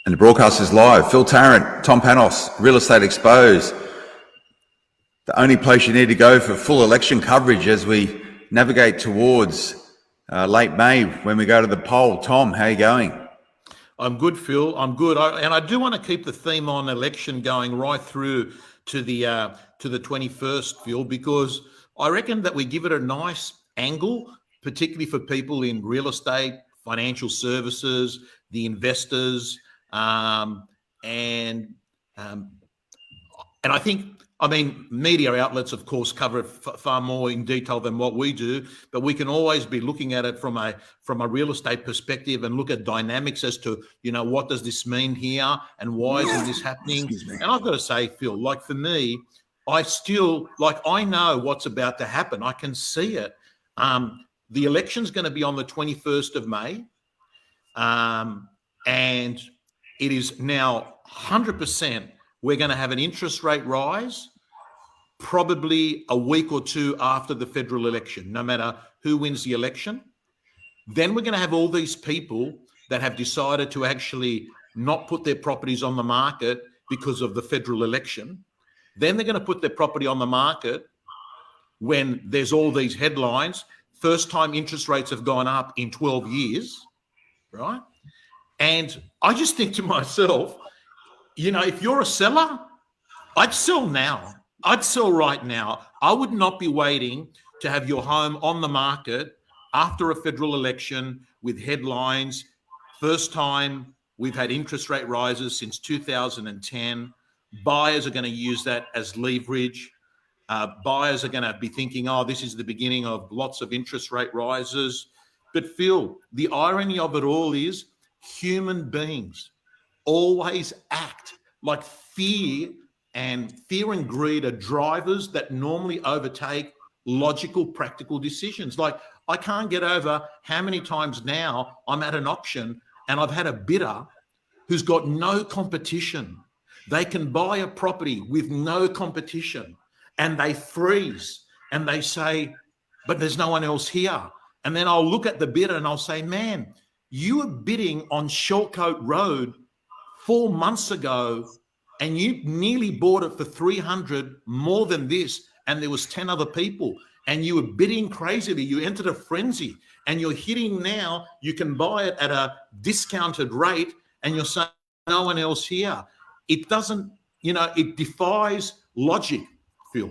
And the broadcast is live. Phil Tarrant, Tom Panos, Real Estate Exposed. The only place you need to go for full election coverage as we navigate towards late May when we go to the poll. Tom, how are you going? I'm good, Phil. I'm good. I do want to keep the theme on election going right through to the 21st, Phil, because I reckon that we give it a nice angle, particularly for people in real estate, financial services, the investors, and I think, media outlets, of course, cover it far more in detail than what we do, but we can always be looking at it from a real estate perspective and look at dynamics as to, what does this mean here and why isn't this happening? And I've got to say, Phil, like for me, I know what's about to happen. I can see it. The election's going to be on the 21st of May. And it is now 100% we're going to have an interest rate rise probably a week or two after the federal election, no matter who wins the election. Then we're going to have all these people that have decided to actually not put their properties on the market because of the federal election. Then they're going to put their property on the market when there's all these headlines. First time interest rates have gone up in 12 years, right? And I just think to myself, if you're a seller, I'd sell now. I'd sell right now. I would not be waiting to have your home on the market after a federal election with headlines. First time we've had interest rate rises since 2010. Buyers are going to use that as leverage. Buyers are going to be thinking, this is the beginning of lots of interest rate rises. But Phil, the irony of it all is human beings always act like fear and greed are drivers that normally overtake logical, practical decisions. Like I can't get over how many times now I'm at an auction and I've had a bidder who's got no competition. They can buy a property with no competition and they freeze and they say, but there's no one else here. And then I'll look at the bidder and I'll say, man, you were bidding on Shortcoat Road 4 months ago and you nearly bought it for 300 more than this, and there was 10 other people and you were bidding crazily. You entered a frenzy and you're hitting now, you can buy it at a discounted rate and you're saying no one else here. It doesn't, it defies logic, Phil.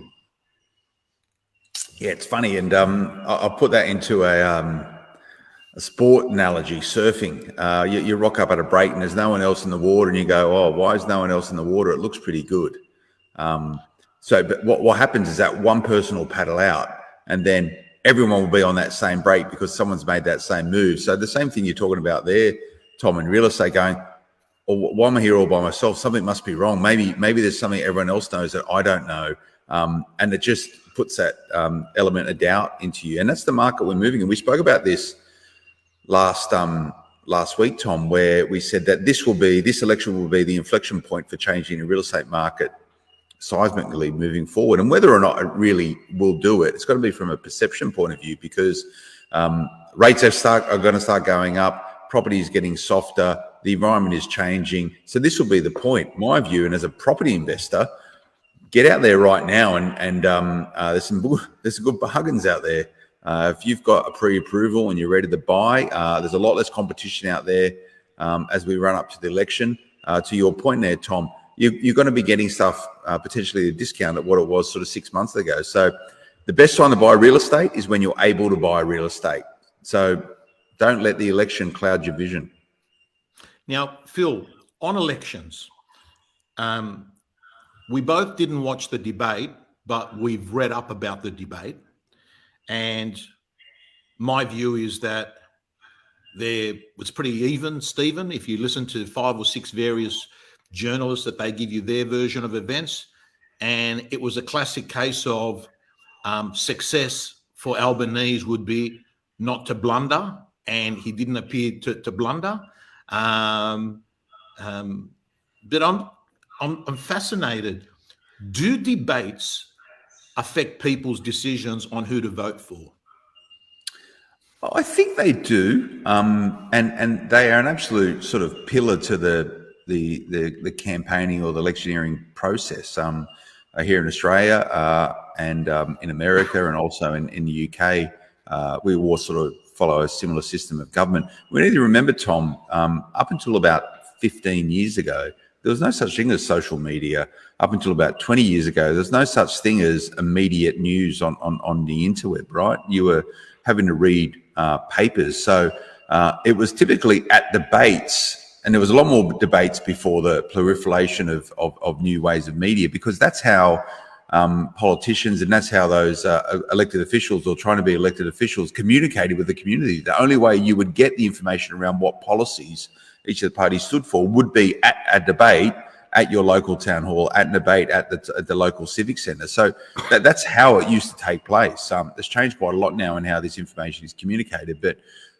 Yeah, it's funny. And I'll put that into a sport analogy, surfing. You rock up at a break and there's no one else in the water and you go, why is no one else in the water? It looks pretty good. But what happens is that one person will paddle out and then everyone will be on that same break because someone's made that same move. So the same thing you're talking about there, Tom, in real estate, going, why am I here all by myself? Something must be wrong. Maybe there's something everyone else knows that I don't know. And it just puts that element of doubt into you. And that's the market we're moving in. We spoke about this last week, Tom, where we said that this election will be the inflection point for changing the real estate market seismically moving forward. And whether or not it really will do it, it's got to be from a perception point of view, because rates are going to start going up, property is getting softer, the environment is changing. So this will be the point, my view. And as a property investor, get out there right now and there's some good bargains out there. If you've got a pre-approval and you're ready to buy, there's a lot less competition out there as we run up to the election. To your point there, Tom, you're going to be getting stuff potentially at a discount at what it was sort of 6 months ago. So the best time to buy real estate is when you're able to buy real estate. So don't let the election cloud your vision. Now, Phil, on elections, we both didn't watch the debate, but we've read up about the debate. And my view is that there was pretty even, Stephen. If you listen to 5 or 6 various journalists, that they give you their version of events. And it was a classic case of success for Albanese would be not to blunder. And he didn't appear to blunder. But I'm fascinated. Do debates affect people's decisions on who to vote for? I think they do, and they are an absolute sort of pillar to the the campaigning or the electioneering process. Here in Australia and in America and also in the UK, we all sort of follow a similar system of government. We need to remember, Tom, up until about 15 years ago, there was no such thing as social media. Up until about 20 years ago, there's no such thing as immediate news on the interweb, right? You were having to read papers. So it was typically at debates, and there was a lot more debates before the proliferation of new ways of media, because that's how politicians and that's how those elected officials or trying to be elected officials communicated with the community. The only way you would get the information around what policies each of the parties stood for would be at a debate at your local town hall, at a debate at the local civic centre. So that's how it used to take place. It's changed quite a lot now in how this information is communicated. But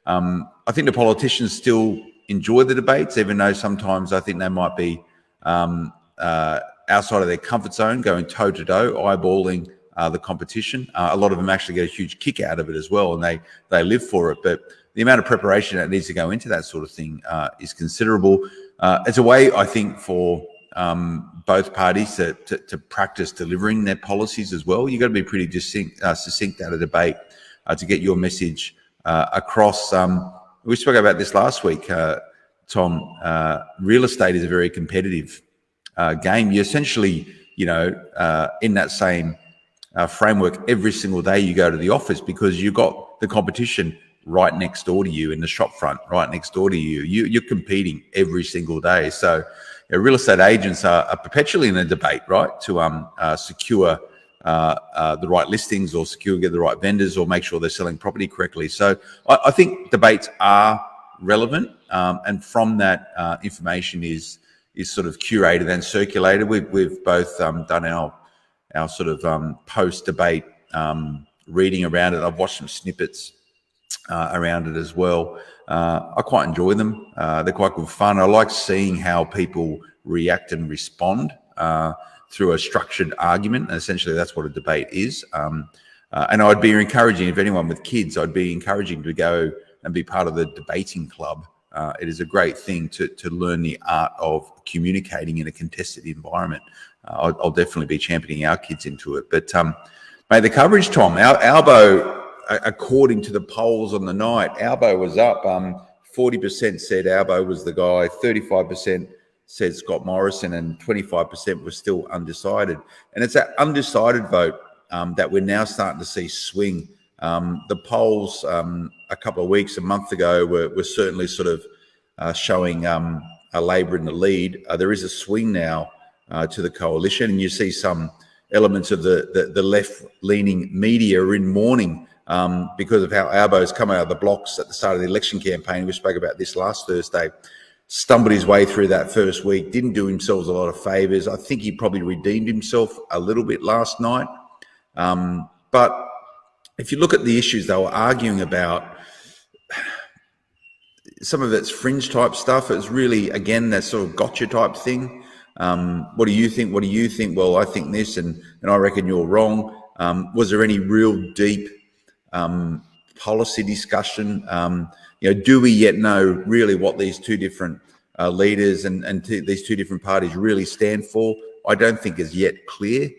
I think the politicians still enjoy the debates, even though sometimes I think they might be outside of their comfort zone, going toe-to-toe, eyeballing the competition. A lot of them actually get a huge kick out of it as well, and they live for it. But the amount of preparation that needs to go into that sort of thing is considerable. It's a way, I think, for both parties to practice delivering their policies as well. You've got to be pretty succinct at a debate to get your message across. We spoke about this last week, Tom. Real estate is a very competitive game. You essentially, in that same framework, every single day you go to the office because you've got the competition right next door to you in the shop front, right next door to you. You're competing every single day. So real estate agents are perpetually in a debate, right, to secure the right listings or get the right vendors or make sure they're selling property correctly. So I think debates are relevant, and from that information is sort of curated and circulated. We've both done our sort of post-debate reading around it. I've watched some snippets around it as well. I quite enjoy them. They're quite good fun. I like seeing how people react and respond through a structured argument. And essentially, that's what a debate is. And I'd be encouraging, if anyone with kids, I'd be encouraging to go and be part of the debating club. It is a great thing to learn the art of communicating in a contested environment. I'll definitely be championing our kids into it. But mate, the coverage, Tom, Albo, according to the polls on the night, Albo was up. 40% said Albo was the guy, 35% said Scott Morrison, and 25% was still undecided. And it's that undecided vote that we're now starting to see swing. The polls a couple of weeks, a month ago, were certainly sort of showing a Labor in the lead. There is a swing now to the coalition, and you see some elements of the left-leaning media are in mourning because of how Albo's come out of the blocks at the start of the election campaign. We spoke about this last Thursday. Stumbled his way through that first week, didn't do himself a lot of favours. I think he probably redeemed himself a little bit last night. But if you look at the issues they were arguing about, some of it's fringe type stuff. It's really, again, that sort of gotcha type thing. What do you think? What do you think? Well, I think this, and I reckon you're wrong. Was there any real deep policy discussion? Do we yet know really what these two different leaders and these two different parties really stand for? I don't think is yet clear.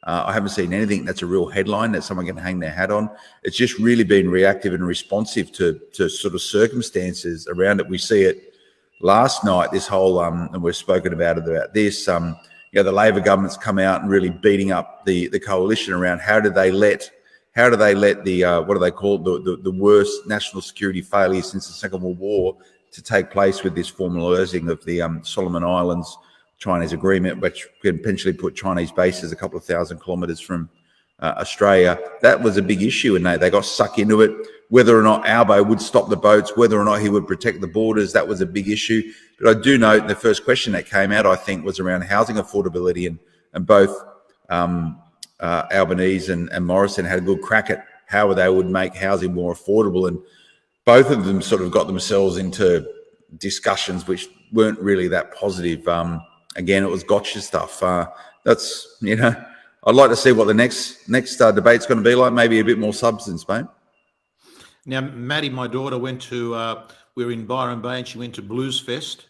I haven't seen anything that's a real headline that someone can hang their hat on. It's just really been reactive and responsive to sort of circumstances around it. We see it last night, this whole, and we've spoken about this, the Labor government's come out and really beating up the coalition around how do they let the, what do they call it, the worst national security failure since the Second World War to take place with this formalising of the Solomon Islands Chinese agreement, which can potentially put Chinese bases a couple of thousand kilometres from Australia. That was a big issue, and they got sucked into it. Whether or not Albo would stop the boats, whether or not he would protect the borders, that was a big issue. But I do note the first question that came out, I think, was around housing affordability, and both Albanese and Morrison had a good crack at how they would make housing more affordable, and both of them sort of got themselves into discussions which weren't really that positive. Again, it was gotcha stuff. That's, I'd like to see what the next debate's going to be like. Maybe a bit more substance, mate. Now, Maddie, my daughter, went to, we were in Byron Bay, and she went to Blues Fest.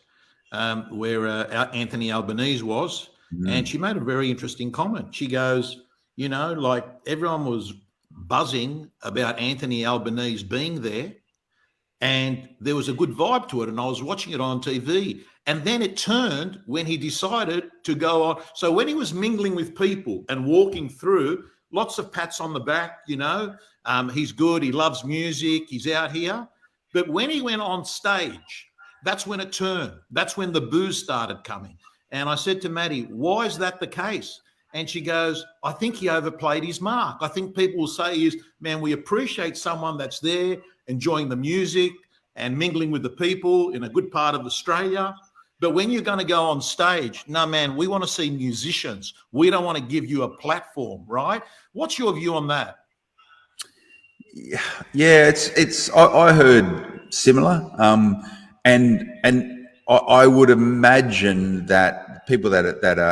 where Anthony Albanese was, and she made a very interesting comment. She goes, you know, like everyone was buzzing about Anthony Albanese being there, and there was a good vibe to it, and I was watching it on TV. And then it turned when he decided to go on. So when he was mingling with people and walking through, lots of pats on the back, you know, he's good, he loves music, he's out here. But when he went on stage, that's when it turned. That's when the booze started coming. And I said to Maddie, why is that the case? And she goes, I think he overplayed his mark. I think people will say man, we appreciate someone that's there enjoying the music and mingling with the people in a good part of Australia. But when you're going to go on stage, no, man, we want to see musicians. We don't want to give you a platform, right? What's your view on that? Yeah, I heard similar. And I would imagine that people that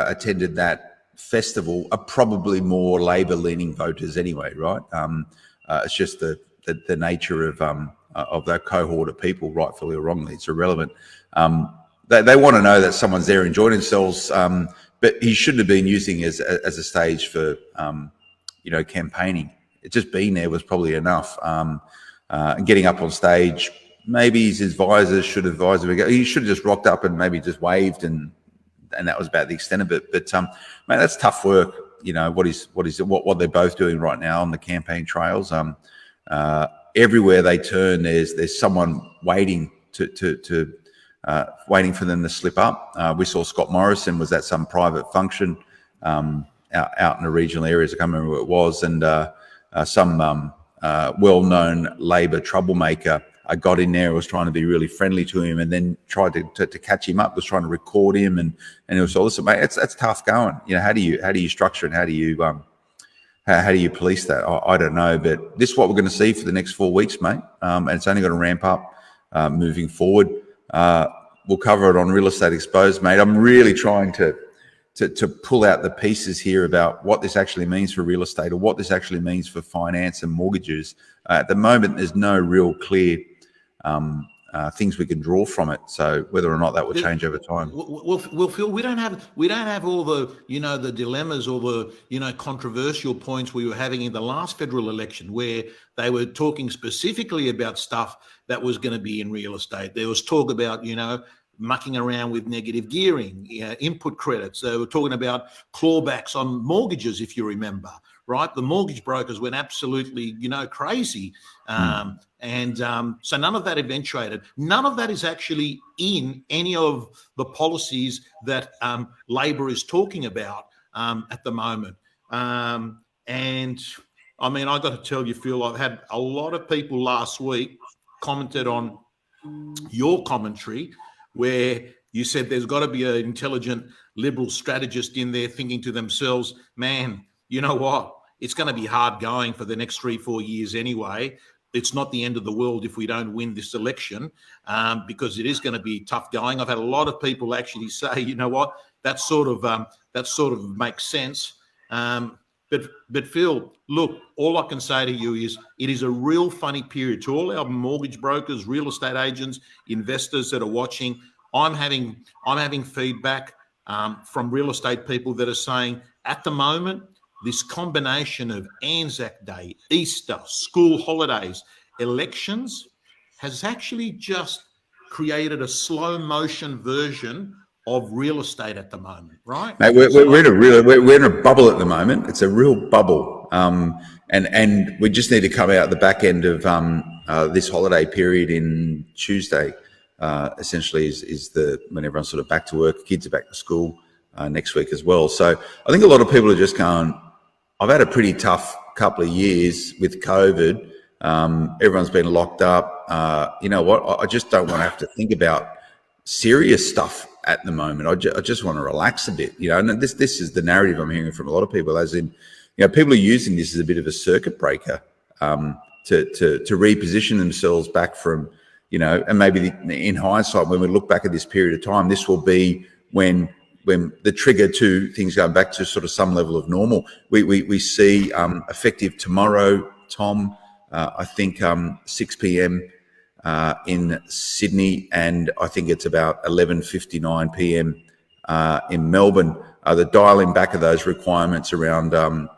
attended that festival are probably more Labor-leaning voters anyway, right? It's just the nature of that cohort of people, rightfully or wrongly. It's irrelevant. They want to know that someone's there enjoying themselves, but he shouldn't have been using it as a stage for, campaigning. It just being there was probably enough. And getting up on stage, maybe his advisors should advise him. He should have just rocked up and maybe just waved, and that was about the extent of it. But man, that's tough work. You know what they're both doing right now on the campaign trails. Everywhere they turn, there's someone waiting waiting for them to slip up. We saw Scott Morrison was at some private function out in the regional areas. I can't remember where it was, and some well-known Labor troublemaker got in there, was trying to be really friendly to him, and then tried to catch him up, was trying to record him, and it was all this. Mate, that's tough going. You know, how do you structure it? How do you police that? I don't know, but this is what we're going to see for the next 4 weeks, mate. And it's only going to ramp up moving forward. We'll cover it on Real Estate Exposed, mate. I'm really trying to pull out the pieces here about what this actually means for real estate, or what this actually means for finance and mortgages. At the moment, there's no real clear things we can draw from it. So whether or not that will change over time. Well, Phil, we don't have all the the dilemmas or the controversial points we were having in the last federal election, where they were talking specifically about stuff that was going to be in real estate. There was talk about mucking around with negative gearing, input credits. They were talking about clawbacks on mortgages, if you remember, right? The mortgage brokers went absolutely, crazy. So none of that eventuated. None of that is actually in any of the policies that Labor is talking about at the moment. And I mean, I got to tell you, Phil, I've had a lot of people last week commented on your commentary, where you said there's got to be an intelligent Liberal strategist in there thinking to themselves, man, you know what? It's going to be hard going for the next 3-4 years anyway. It's not the end of the world if we don't win this election, because it is going to be tough going. I've had a lot of people actually say, you know what, that sort of makes sense. But Phil, look, all I can say to you is it is a real funny period. To all our mortgage brokers, real estate agents, investors that are watching, I'm having feedback from real estate people that are saying at the moment, this combination of Anzac Day, Easter, school holidays, elections has actually just created a slow motion version of real estate at the moment, right? Mate, we're in a bubble at the moment. It's a real bubble, and we just need to come out the back end of this holiday period in Tuesday. Essentially, is when everyone's sort of back to work, kids are back to school next week as well. So I think a lot of people are just going, I've had a pretty tough couple of years with COVID. Everyone's been locked up. You know what? I just don't want to have to think about serious stuff at the moment. I just want to relax a bit, and this is the narrative I'm hearing from a lot of people, as in, people are using this as a bit of a circuit breaker to reposition themselves back from, and maybe in hindsight, when we look back at this period of time, this will be when the trigger to things going back to sort of some level of normal. We see effective tomorrow, Tom, I think 6 p.m. in Sydney, and I think it's about 11:59 p.m. In Melbourne. The dialing back of those requirements around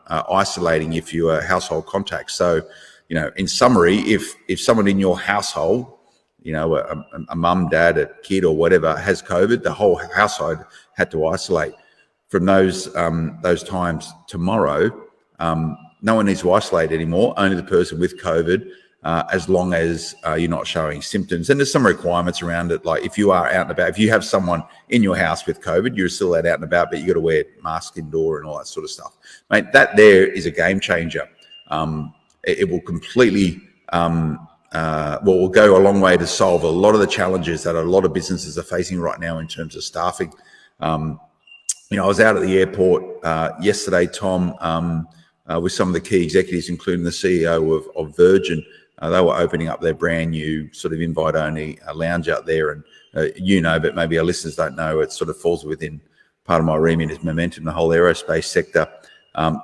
isolating if you are household contacts. So, in summary, if someone in your household, a mum, dad, a kid, or whatever has COVID, the whole household had to isolate. From those times tomorrow, no one needs to isolate anymore. Only the person with COVID, as long as you're not showing symptoms. And there's some requirements around it, like if you are out and about, if you have someone in your house with COVID, you're still out and about, but you got to wear masks indoor and all that sort of stuff. Mate, that there is a game changer. It will completely, will go a long way to solve a lot of the challenges that a lot of businesses are facing right now in terms of staffing. I was out at the airport yesterday, Tom, with some of the key executives, including the CEO of Virgin. They were opening up their brand new sort of invite-only lounge out there. And but maybe our listeners don't know, it sort of falls within part of my remit is momentum, the whole aerospace sector.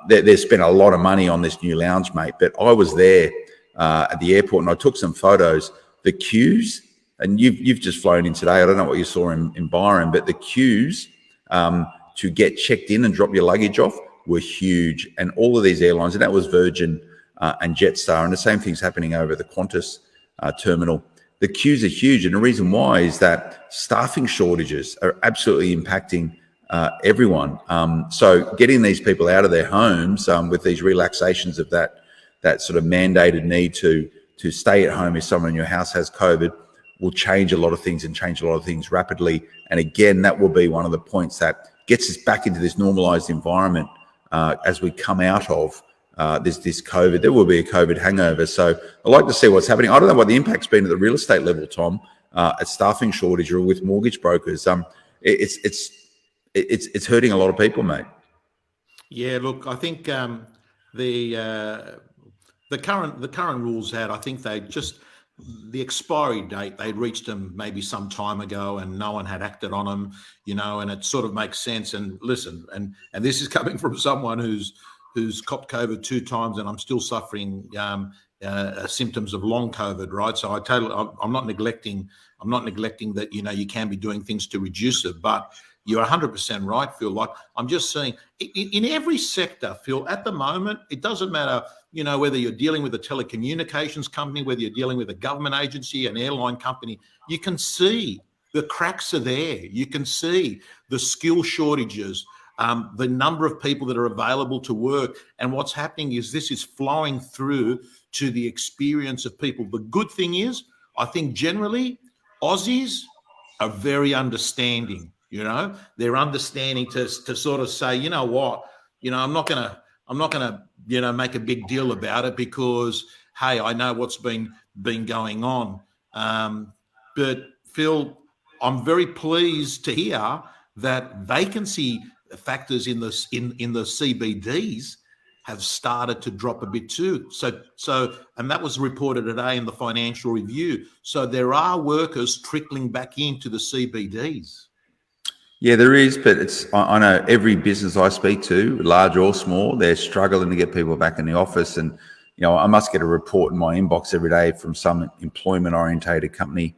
They spent a lot of money on this new lounge, mate. But I was there at the airport and I took some photos. The queues, and you've just flown in today. I don't know what you saw in Byron, but the queues to get checked in and drop your luggage off were huge. And all of these airlines, and that was Virgin and Jetstar, and the same thing's happening over the Qantas terminal. The queues are huge, and the reason why is that staffing shortages are absolutely impacting everyone. So getting these people out of their homes with these relaxations of that sort of mandated need to stay at home if someone in your house has COVID will change a lot of things and change a lot of things rapidly. And again, that will be one of the points that gets us back into this normalized environment as we come out of this COVID. There will be a COVID hangover. So I'd like to see what's happening. I don't know what the impact's been at the real estate level, Tom, at staffing shortage or with mortgage brokers. It's hurting a lot of people, mate. Yeah, look, I think the current rules I think they just, the expiry date, they reached them maybe some time ago and no one had acted on them, and it sort of makes sense. And listen, and this is coming from someone who's copped COVID 2 times, and I'm still suffering symptoms of long COVID, right? So I'm not neglecting that, you can be doing things to reduce it, but you're 100% right, Phil. Like, I'm just saying, in every sector, Phil, at the moment, it doesn't matter, whether you're dealing with a telecommunications company, whether you're dealing with a government agency, an airline company, you can see the cracks are there. You can see the skill shortages, the number of people that are available to work. And what's happening is this is flowing through to the experience of people. The good thing is, I think generally, Aussies are very understanding. They're understanding to sort of say, you know what, I'm not gonna, make a big deal about it because, hey, I know what's been going on. But Phil, I'm very pleased to hear that vacancy factors in the CBDs have started to drop a bit too. So, and that was reported today in the Financial Review. So there are workers trickling back into the CBDs. Yeah, there is, but I know every business I speak to, large or small, they're struggling to get people back in the office. And, I must get a report in my inbox every day from some employment-orientated company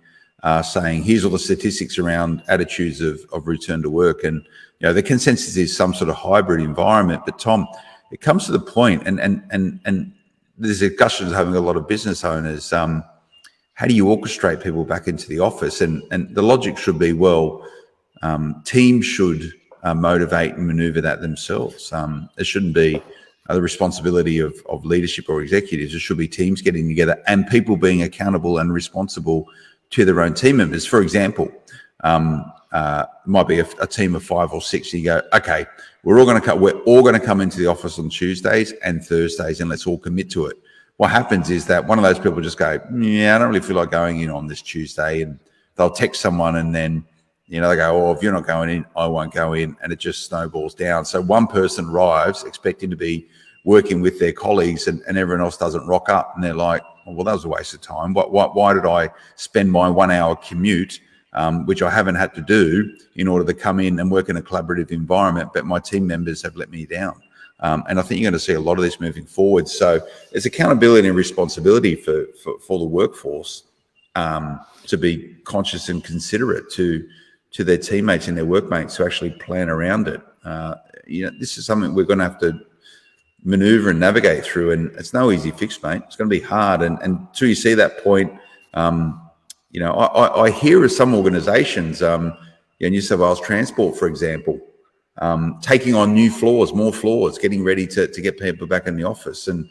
saying, here's all the statistics around attitudes of return to work. And, the consensus is some sort of hybrid environment. But, Tom, it comes to the point, and there's discussions having a lot of business owners, how do you orchestrate people back into the office? And the logic should be, well, teams should motivate and maneuver that themselves. It shouldn't be the responsibility of leadership or executives. It should be teams getting together and people being accountable and responsible to their own team members. For example, might be a team of 5 or 6. You go, okay, we're all going to come into the office on Tuesdays and Thursdays, and let's all commit to it. What happens is that one of those people just go, yeah, I don't really feel like going in on this Tuesday, and they'll text someone, and then they go, oh, if you're not going in, I won't go in, and it just snowballs down. So one person arrives expecting to be working with their colleagues, and everyone else doesn't rock up, and they're like, well, that was a waste of time. Why did I spend my 1 hour commute, which I haven't had to do, in order to come in and work in a collaborative environment, but my team members have let me down? And I think you're going to see a lot of this moving forward. So there's accountability and responsibility for the workforce. to be conscious and considerate to their teammates and their workmates to actually plan around it. This is something we're going to have to maneuver and navigate through, and it's no easy fix, mate. It's going to be hard, and until you see that point, I hear of some organisations, New South Wales Transport, for example, taking on more floors, getting ready to get people back in the office. And,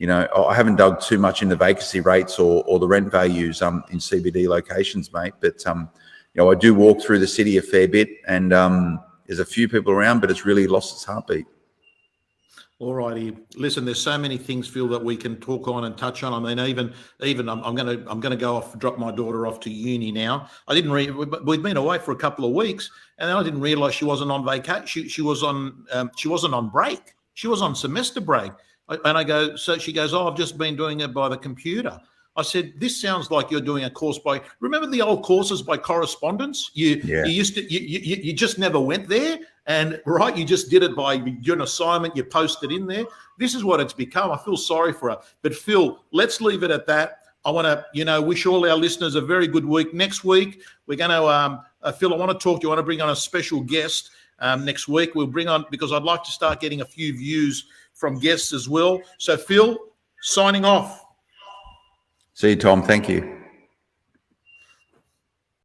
I haven't dug too much into vacancy rates or the rent values in CBD locations, mate. But, I do walk through the city a fair bit, and there's a few people around, but it's really lost its heartbeat. All righty. Listen, there's so many things, Phil, that we can talk on and touch on. I mean, even I'm going to go off, drop my daughter off to uni now. We've been away for a couple of weeks, and then I didn't realise she wasn't on vacation. She wasn't on break. She was on semester break. And I go, so she goes, I've just been doing it by the computer. I said, this sounds like you're doing a course remember the old courses by correspondence? You just never went there. And right, you just did it by your assignment, you posted in there. This is what it's become. I feel sorry for her. But Phil, let's leave it at that. I want to, wish all our listeners a very good week. Next week, we're going to, Phil, I want to talk to you. I want to bring on a special guest next week. We'll bring on, because I'd like to start getting a few views from guests as well. So Phil, signing off. See you, Tom. Thank you.